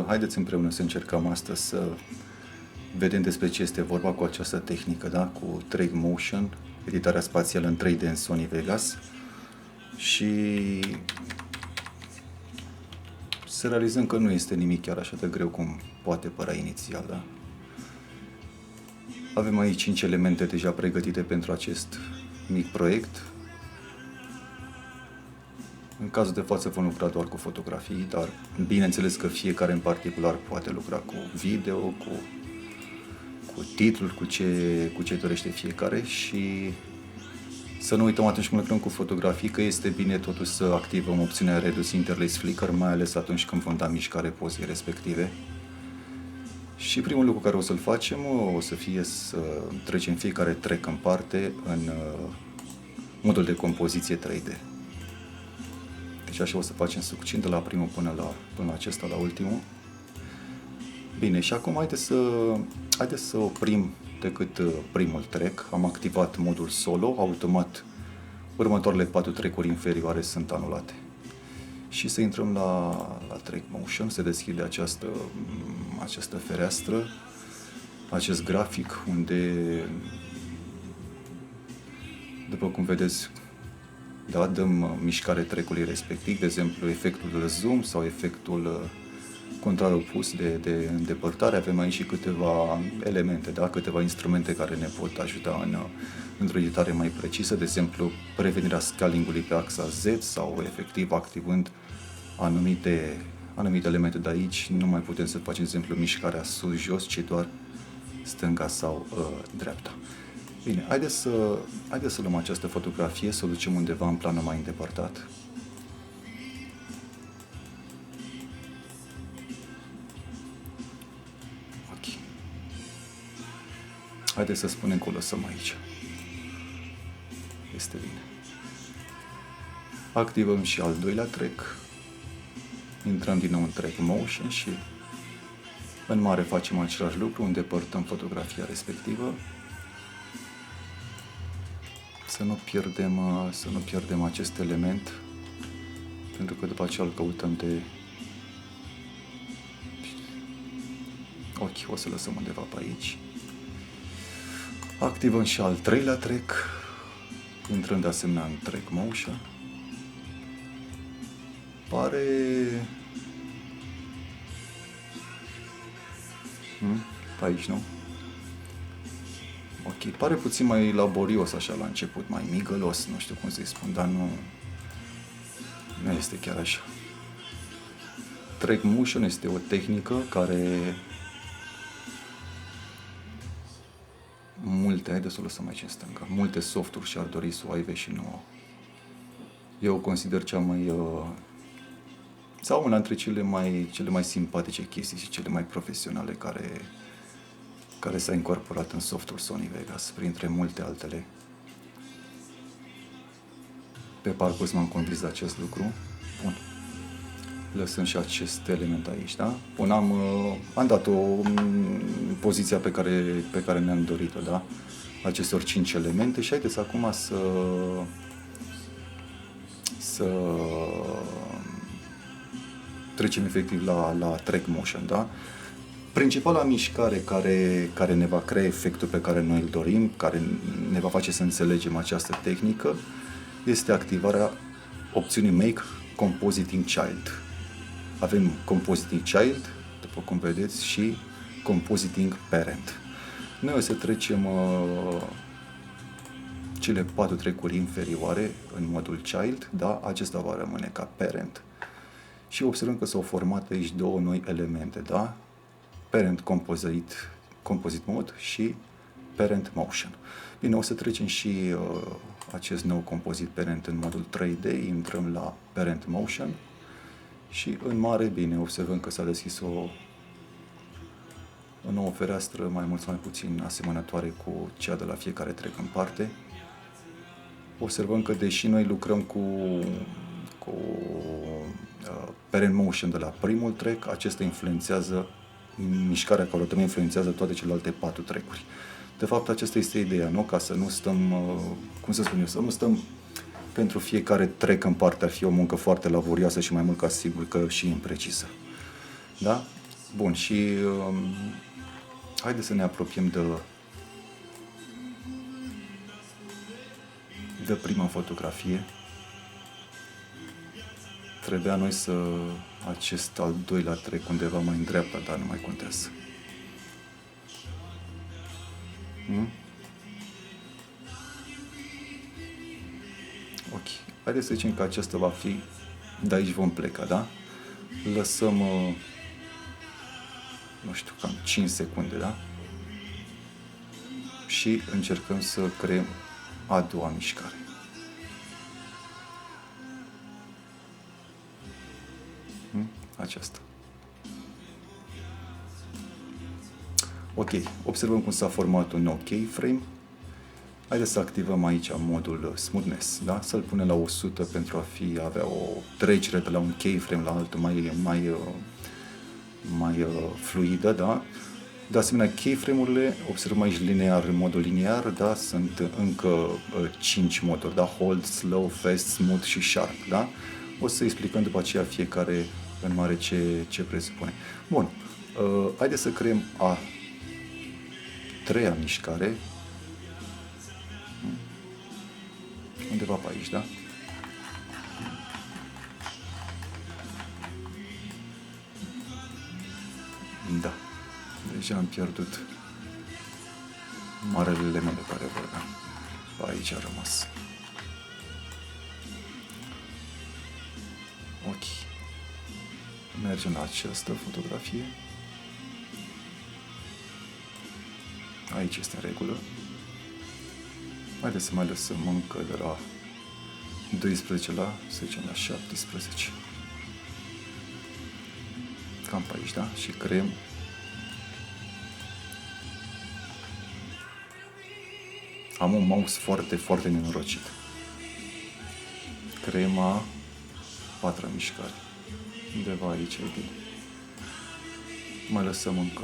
haideți împreună să încercăm astăzi să vedem despre ce este vorba cu această tehnică, da? Cu Track Motion, editarea spațială în 3D în Sony Vegas și să realizăm că nu este nimic chiar așa de greu cum poate părea inițial, da? Avem aici 5 elemente deja pregătite pentru acest mic proiect. În cazul de față vom lucra doar cu fotografii, dar bineînțeles că fiecare în particular poate lucra cu video, cu titlul, cu ce dorește fiecare și să nu uităm atunci când lucrăm cu fotografii că este bine totuși să activăm opțiunea Reduce Interlace Flicker, mai ales atunci când vom da mișcare pozei respective. Și primul lucru care o să-l facem o să fie să trecem fiecare track în parte în modul de compoziție 3D. Deci așa o să facem succint de la primul până la acesta, la ultimul. Bine, și acum haideți să oprim decât primul track. Am activat modul solo, automat următoarele 4 track-uri inferioare sunt anulate. Și să intrăm la Track Motion, se deschide această fereastră, acest grafic unde, după cum vedeți, da, dăm mișcare track-ului respectiv, de exemplu efectul zoom sau efectul contrar opus de îndepărtare. Avem aici și câteva elemente, da, câteva instrumente care ne pot ajuta într-o editare mai precisă, de exemplu prevenirea scaling-ului pe axa Z sau efectiv activând anumite elemente de aici. Nu mai putem să facem, de exemplu, mișcarea sus-jos, ci doar stânga sau dreapta. Bine, haideți să luăm această fotografie, să o ducem undeva în planul mai îndepărtat. Ok. Haideți să spunem că o lăsăm aici. Este bine. Activăm și al doilea track. Intrăm din nou în Track Motion și în mare facem același lucru, îndepărtăm fotografia respectivă. Să nu pierdem acest element, pentru că după aceea îl căutăm de ochi. O să lăsăm undeva pe aici. Activăm și al treilea track, intrând de asemenea în Track Motion. Pare pe aici, nu? Ok, pare puțin mai laborios așa la început, mai migălos, nu știu cum să-i spun, dar nu este chiar așa. Track Motion este o tehnică care haideți să o lăsăm aici în stânga, multe softuri și-ar dori să o aibă și nu. Eu o consider cea mai sau una dintre cele mai simpatice chestii și cele mai profesionale care s-a incorporat în softul Sony Vegas, printre multe altele. Pe parcurs m-am convins de acest lucru. Bun. Lăsăm și acest element aici, da? Bun, am dat-o în poziția pe care ne-am dorit-o, da? Acestor 5 elemente și haideți acum să trecem efectiv la Track Motion, da? Principala mișcare care ne va crea efectul pe care noi îl dorim, care ne va face să înțelegem această tehnică, este activarea opțiunii Make Compositing Child. Avem Compositing Child, după cum vedeți, și Compositing Parent. Noi o să trecem cele 4 track-uri inferioare în modul Child, da? Acesta va rămâne ca Parent. Și observăm că s-au format aici două noi elemente, da? Parent Composite Mode și Parent Motion. Bine, o să trecem și acest nou Composite Parent în modul 3D, intrăm la Parent Motion și în mare, bine, observăm că s-a deschis o nouă fereastră mai mult sau mai puțin asemănătoare cu cea de la fiecare track în parte. Observăm că deși noi lucrăm cu Parent Motion de la primul track, acesta influențează mișcarea care o dăm, influențează toate celelalte 4 track-uri. De fapt, aceasta este ideea, nu? Ca să nu stăm, să nu stăm pentru fiecare track în parte, ar fi o muncă foarte laborioasă și mai mult ca sigur că și imprecisă. Da? Bun, și haideți să ne apropiem de prima fotografie. Trebuia noi să acest al doilea trec undeva mai în dreapta, dar nu mai contează. Ok. Haideți să zicem că acesta va fi, de aici vom pleca, da? Lăsăm, nu știu, cam 5 secunde, da? Și încercăm să creăm a doua mișcare. Aceasta. Ok, observăm cum s-a format un nou keyframe. Haideți să activăm aici modul smoothness, da? Să-l punem la 100 pentru a avea o trecere de la un keyframe la altul mai fluidă, da? De asemenea, keyframe-urile, observăm aici linear, în modul liniar, da? Sunt încă 5 moduri, da? Hold, slow, fast, smooth și sharp, da? O să explicăm după aceea fiecare în mare ce presupune. Bun, haideți să creăm a treia mișcare, undeva pe aici, da? Da. Deja am pierdut marele element de care vorbeam. Pe aici a rămas. Ok. Mergem la această fotografie. Aici este în regulă. Haideți să mai lăsăm încă de la 12 la, să zicem, la 17. Cam pe aici, da? Și creăm am un mouse foarte, foarte nenorocit. Creăm a patra mișcare. Undeva aici e bine. Mai lăsăm încă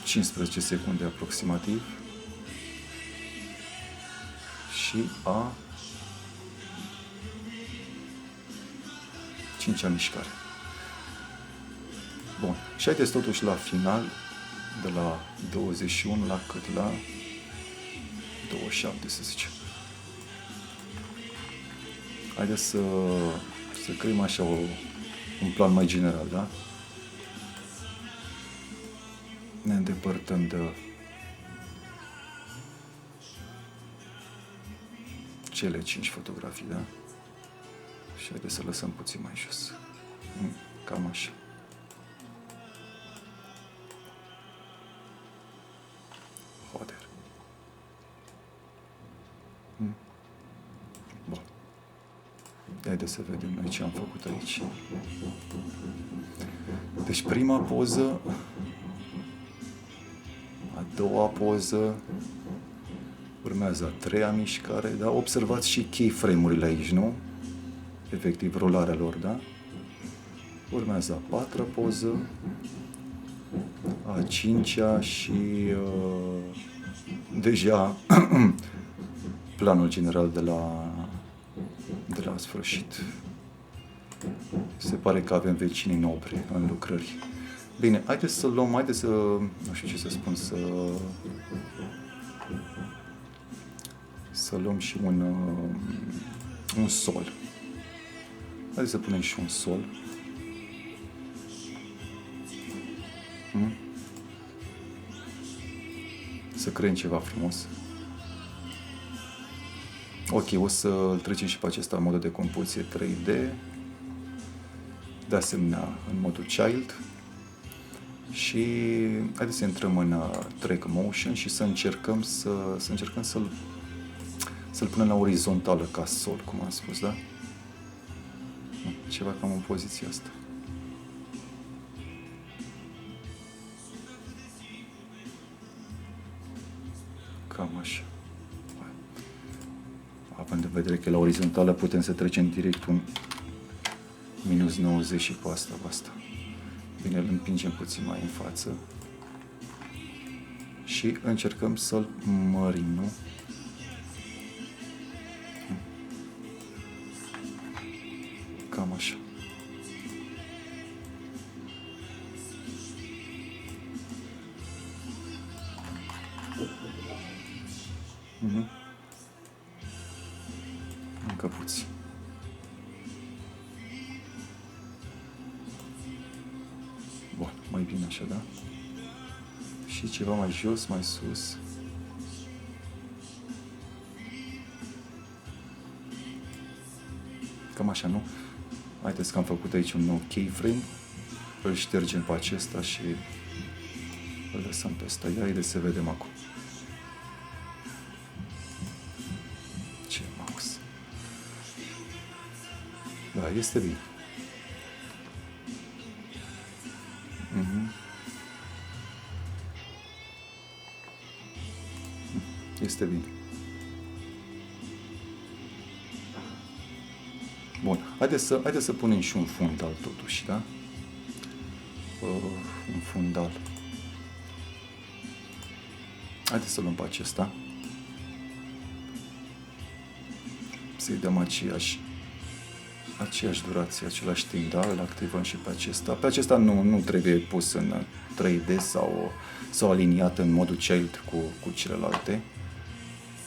15 secunde aproximativ. Și a cincea mișcare. Bun. Și haideți totuși la final, de la 21 la cât? La 27, să zicem. Haideți să creăm așa un plan mai general, da? Ne îndepărtăm de cele 5 fotografii, da? Și haideți să lăsăm puțin mai jos. Cam așa. Joder. Bun. Haideți să vedem noi ce am făcut aici. Deci prima poză, a doua poză, urmează a treia mișcare, da? Observați și keyframe-urile aici, nu? Efectiv, rularea lor, da? Urmează a patra poză, a cincea și deja planul general de la sfârșit. Se pare că avem vecinii nobri în lucrări. Bine, haideți să luăm, nu știu ce să spun, să luăm și un sol. Haideți să punem și un sol. Să creăm ceva frumos. Ok, o să-l trecem și pe acesta în modul de compoziție 3D. De asemenea, în modul Child. Și haideți să intrăm în Track Motion și să încercăm să-l punem la orizontală ca sol, cum am spus, da? Ceva cam în poziția asta. Cam așa. Având în vedere că la orizontală putem să trecem direct un -90 și cu asta, basta. Bine, îl împingem puțin mai în față. Și încercăm să-l mărim, nu? Cam așa. Bun, mai bine așa, da? Și ceva mai jos, mai sus. Cam așa, nu? Haideți că am făcut aici un nou keyframe. Îl ștergem pe acesta și îl lăsăm pe ăsta. Ia, haideți să vedem acum. Ce mouse. Da, este bine. Este bine. Bun, haideți să punem și un fundal totuși, da? Un fundal. Haideți să luăm pe acesta. Să-i dăm aceeași durație, același timp, da? Îl activăm și pe acesta. Pe acesta nu trebuie pus în 3D sau aliniat în modul child cu celelalte,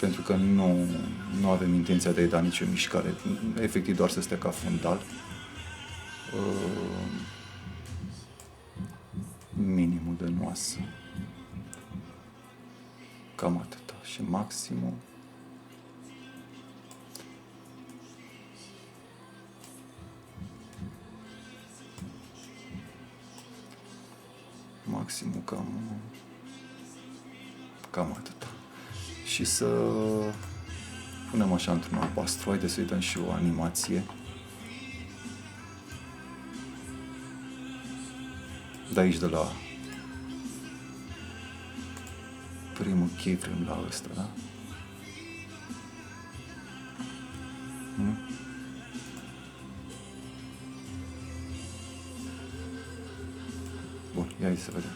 pentru că nu avem intenția de a-i da nicio mișcare, efectiv doar să stea ca fundal. Minimul de nuanță. Cam atâta. Și maximul. Maximul cam atâta. Și să punem așa într-un albastru. Haideți să-i dăm și o animație. De aici, de la primul keyframe la ăsta, da? Bun, ia să vedem.